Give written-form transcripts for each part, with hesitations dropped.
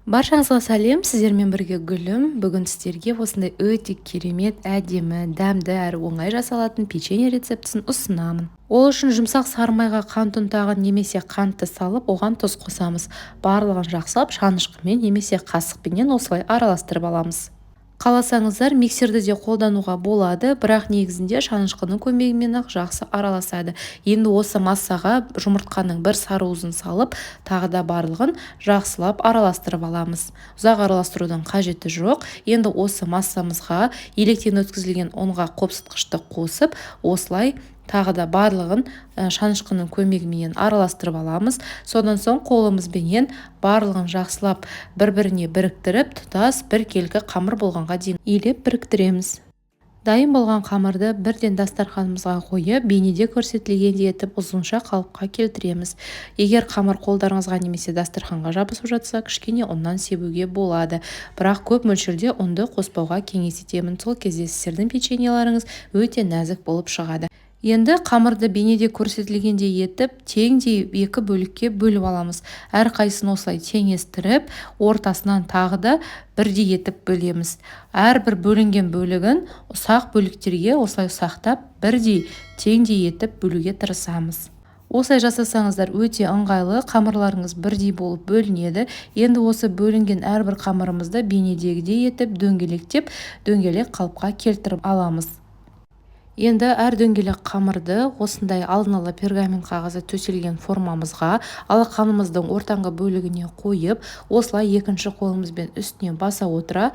Баршаңызға сәлем, сіздермен бірге Гүлім. Бүгін сіздерге осындай өте керемет, әдемі, дәмді әрі оңай жасалатын печенье рецептісін ұсынамын. Ол үшін жұмсақ сары майға қант ұнтағын немесе қантты салып, оған тұз қосамыз. Барлығын жақсылап шанышқымен немесе қасықпенен осылай араластырып аламыз. Қаласаңыздар миксерді де қолдануға болады, бірақ негізінде шанышқының көмегімен-ақ жақсы араласады. Енді осы массаға жұмыртқаның бір сарыуызын салып, тағы да барлығын жақсылап араластырып аламыз. Ұзақ араластырудың қажеті жоқ. Енді осы массамызға електен өткізілген ұнға қопсытқышты қосып, осылай тағы да барлығын шанышқының көмегімен араластырып аламыз. Содан соң қолымызбенен барлығын жақсылап бір-біріне біріктіріп, тұтас бір келкі қамыр болғанға дейін илеп біріктіреміз. Дайын болған қамырды бірден дастарханымызға қойып, бейнеде көрсетілгендей етіп ұзынша қалыпқа келтіреміз. Егер қамыр қолдарыңызға немесе дастарханға жабысып жатса, кішкене ұннан себуге болады. Бірақ көп мөлшерде ұнды қоспауға кеңес етемін. Сол кезде сіздердің печеньеларыңыз өте нәзік болып шығады. Енді қамырды бейнеде көрсетілгендей етіп, теңдей екі бөлікке бөліп аламыз. Әрқайсысын осылай теңестіріп, ортасынан тағы да бірдей етіп бөлеміз. Әрбір бөлінген бөлігін ұсақ бөліктерге осылай ұсақтап, бірдей теңдей етіп бөлуге тырысамыз. Осылай жасасаңыздар өте ыңғайлы, қамырларыңыз бірдей болып бөлінеді. Енді осы бөлінген әрбір қамырымызды бейнедегідей етіп, дөңгелек қалыпқа келтіріп аламыз. Енді әр дөңгелек қамырды осындай алдын ала пергамент қағазы төселген формамызға, алақанымыздың ортаңғы бөлігіне қойып, осылай екінші қолымызбен үстіне баса отыра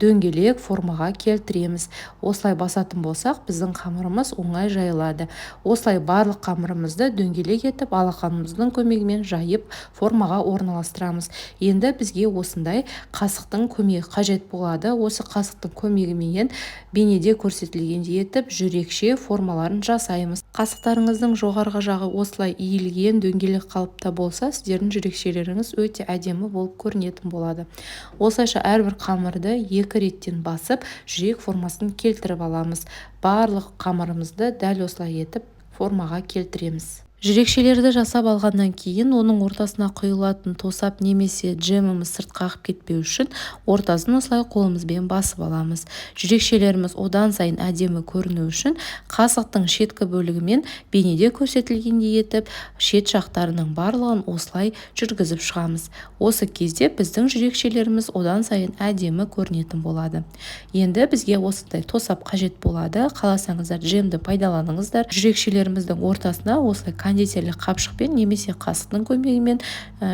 дөңгелек формаға келтіреміз. Осылай басатын болсақ, біздің қамырымыз оңай жайылады. Осылай барлық қамырымызды дөңгелек етіп, алақанымыздың көмегімен жайып формаға орналастырамыз. Енді бізге осындай қасықтың көмегі қажет болады. Осы қасықтың көмегімен бейнеде көрсетілгендей етіп жүрекше формаларын жасаймыз. Қасықтарыңыздың жоғарғы жағы осылай иілген дөңгелек қалыпта болса, сіздердің жүрекшелеріңіз өте әдемі болып көрінетін болады. Осылайша әрбір қамырды екі реттен басып, жүрек формасын келтіріп аламыз. Барлық қамырымызды дәл осылай етіп формаға келтіреміз. Жүрекшелерді жасап алғаннан кейін оның ортасына құйылатын тосап немесе джеміміз сыртқа ағып кетпеу үшін ортасын осылай қолымызбен басып аламыз. Жүрекшелеріміз одан сайын әдемі көріну үшін қасықтың шеткі бөлігімен бейнеде көрсетілгендей етіп, шет жақтарының барлығын осылай жүргізіп шығамыз. Осы кезде біздің жүрекшелеріміз одан сайын әдемі көрінетін болады. Енді бізге осындай тосап қажет болады. Қаласаңыздар джемді пайдаланыңыздар. Жүрекшелеріміздің ортасына осылай кондитерлік қапшықпен немесе қасықтың көмегімен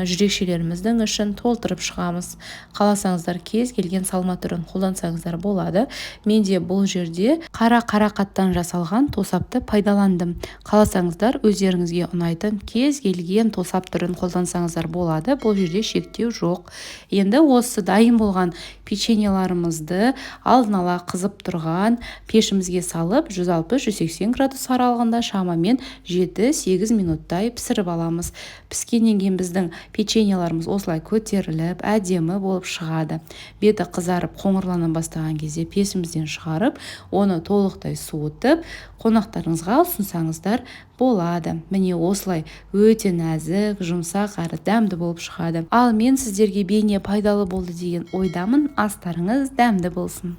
жүрекшелеріміздің ішін толтырып шығамыз. Қаласаңыздар кез келген салма түрін қолдансаңыздар болады. Менде бұл жерде қара қарақаттан жасалған тосапты пайдаландым. Қаласаңыздар өздеріңізге ұнайтын кез келген тосап түрін қолдансаңыздар болады. Бұл жерде шектеу жоқ. Енді осы дайын болған печеньеларымызды алдын ала қызып тұрған пешімізге салып 160-180 градус аралығында шамамен 7-8 минуттай пісіріп аламыз. Піскеннен кейін біздің печеньеларымыз осылай көтеріліп, әдемі болып шығады. Беті қызарып, қоңырлана бастаған кезде пешімізден шығарып, оны толықтай суытып, қонақтарыңызға ұсынсаңыздар болады. Міне осылай өте нәзік, жұмсақ әрі дәмді болып шығады. Ал мен сіздерге бейне пайдалы болды деген ойдамын. Астарыңыз дәмді болсын.